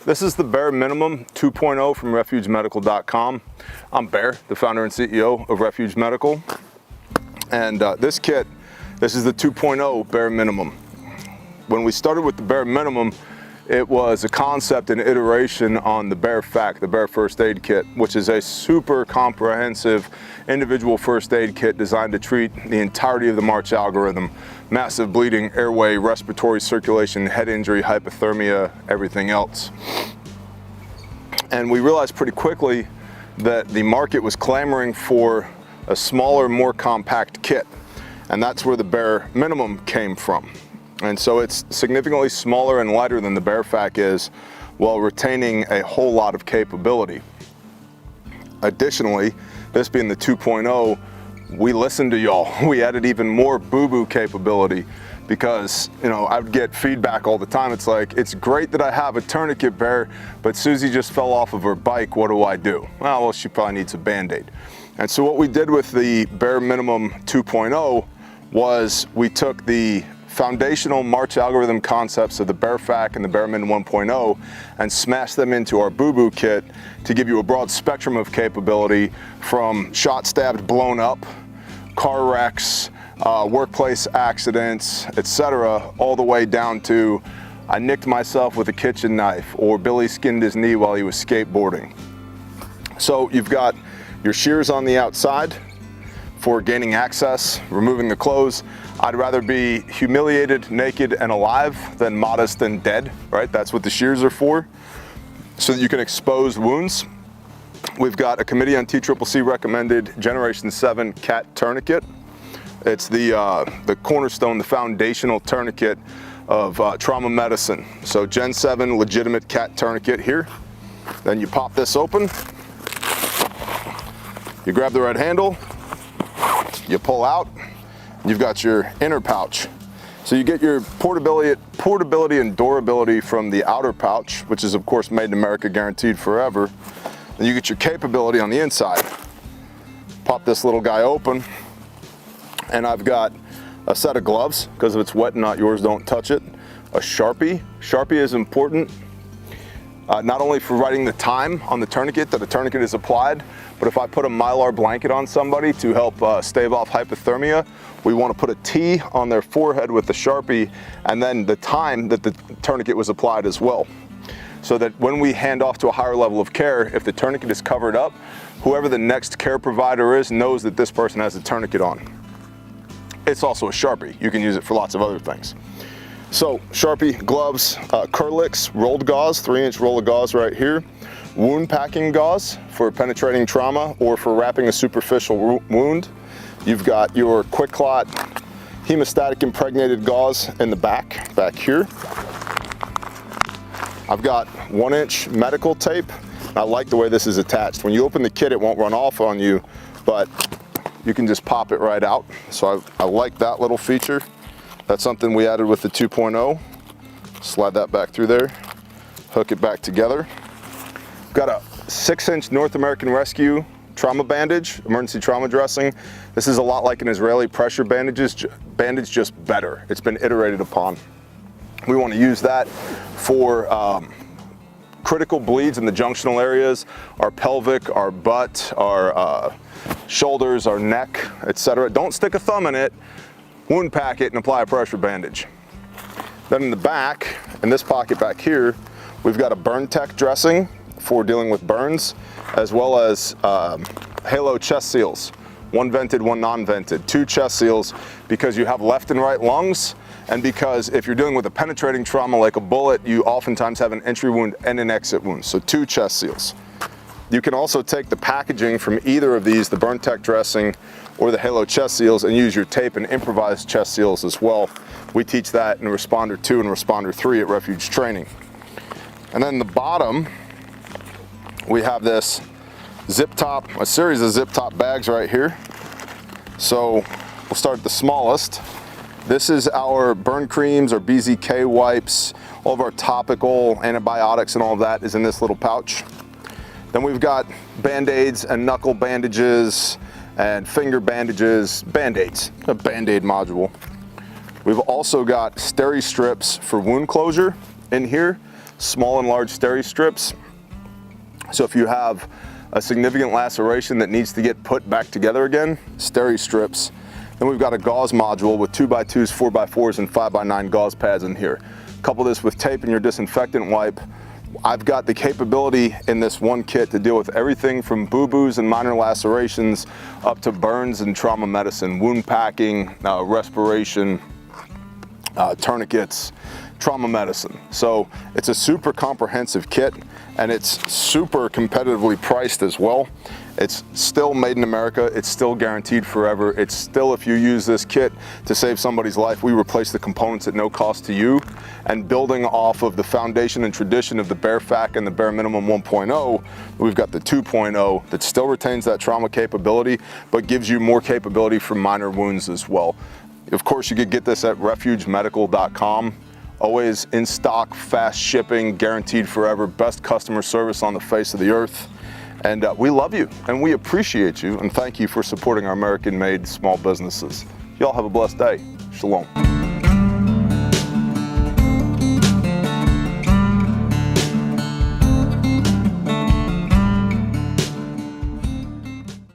This is the BearMIN 2.0 from refugemedical.com. I'm Bear, the founder and CEO of Refuge Medical. And this kit, this is the 2.0 BearMIN. When we started with the BearMIN, it was a concept and iteration on the IFAK, the Bear First Aid Kit, which is a super comprehensive individual first aid kit designed to treat the entirety of the March algorithm. Massive bleeding, airway, respiratory, circulation, head injury, hypothermia, everything else. And we realized pretty quickly that the market was clamoring for a smaller, more compact kit. And that's where the BearMIN came from. And so it's significantly smaller and lighter than the IFAK is, while retaining a whole lot of capability. Additionally, this being the 2.0, we listened to y'all. We added even more boo-boo capability because, you know, I would get feedback all the time. It's like, it's great that I have a tourniquet, Bear, but Susie just fell off of her bike. What do I do? Well, she probably needs a Band-Aid. And so what we did with the BearMIN 2.0 was we took the foundational March algorithm concepts of the IFAK and the BearMIN 1.0 and smash them into our boo-boo kit to give you a broad spectrum of capability, from shot, stabbed, blown up, car wrecks, workplace accidents, etc., all the way down to I nicked myself with a kitchen knife, or Billy skinned his knee while he was skateboarding. So you've got your shears on the outside for gaining access, removing the clothes. I'd rather be humiliated, naked, and alive than modest and dead, right? That's what the shears are for, so that you can expose wounds. We've got a committee on TCCC recommended Generation 7 cat tourniquet. It's the cornerstone, the foundational tourniquet of trauma medicine. So Gen 7 legitimate cat tourniquet here. Then you pop this open, you grab the red handle, you pull out, you've got your inner pouch. So you get your portability and durability from the outer pouch, which is of course made in America, guaranteed forever. And you get your capability on the inside. Pop this little guy open, and I've got a set of gloves, because if it's wet and not yours, don't touch it. A Sharpie. Sharpie is important, not only for writing the time on the tourniquet that a tourniquet is applied, but if I put a Mylar blanket on somebody to help stave off hypothermia, we want to put a T on their forehead with the Sharpie, and then the time that the tourniquet was applied as well. So that when we hand off to a higher level of care, if the tourniquet is covered up, whoever the next care provider is knows that this person has a tourniquet on. It's also a Sharpie. You can use it for lots of other things. So Sharpie, gloves, Kerlix rolled gauze, 3-inch roll of gauze right here. Wound packing gauze for penetrating trauma or for wrapping a superficial wound. You've got your quick clot hemostatic impregnated gauze in the back here. I've got 1-inch medical tape. I like the way this is attached. When you open the kit, it won't run off on you, but you can just pop it right out. So I like that little feature. That's something we added with the 2.0. Slide that back through there, hook it back together. Got a 6-inch North American Rescue trauma bandage, emergency trauma dressing. This is a lot like an Israeli pressure bandage, just better. It's been iterated upon. We want to use that for critical bleeds in the junctional areas, our pelvic, our butt, our shoulders, our neck, etc. Don't stick a thumb in it, wound pack it, and apply a pressure bandage. Then in the back, in this pocket back here, we've got a burn tech dressing for dealing with burns, as well as halo chest seals. One vented, one non-vented. 2 chest seals, because you have left and right lungs, and because if you're dealing with a penetrating trauma like a bullet, you oftentimes have an entry wound and an exit wound. So 2 chest seals. You can also take the packaging from either of these, the burn tech dressing or the halo chest seals, and use your tape and improvise chest seals as well. We teach that in Responder 2 and Responder 3 at Refuge Training. And then the bottom, we have this zip top, a series of zip top bags right here. So we'll start at the smallest. This is our burn creams, our BZK wipes, all of our topical antibiotics and all of that is in this little pouch. Then we've got Band-Aids and knuckle bandages and finger bandages, Band-Aids, a Band-Aid module. We've also got steri strips for wound closure in here. small and large steri strips. So if you have a significant laceration that needs to get put back together again, steri strips. Then we've got a gauze module with 2x2s, 4x4s, and 5x9 gauze pads in here. Couple this with tape and your disinfectant wipe. I've got the capability in this one kit to deal with everything from boo-boos and minor lacerations up to burns and trauma medicine, wound packing, respiration, tourniquets, trauma medicine. So it's a super comprehensive kit, and it's super competitively priced as well. It's still made in America. It's still guaranteed forever. It's still, if you use this kit to save somebody's life, we replace the components at no cost to you. And building off of the foundation and tradition of the BearMIN and the BearMIN 1.0, we've got the 2.0 that still retains that trauma capability, but gives you more capability for minor wounds as well. Of course, you could get this at refugemedical.com. Always in stock, fast shipping, guaranteed forever, best customer service on the face of the earth. And we love you and we appreciate you, and thank you for supporting our American-made small businesses. Y'all have a blessed day. Shalom.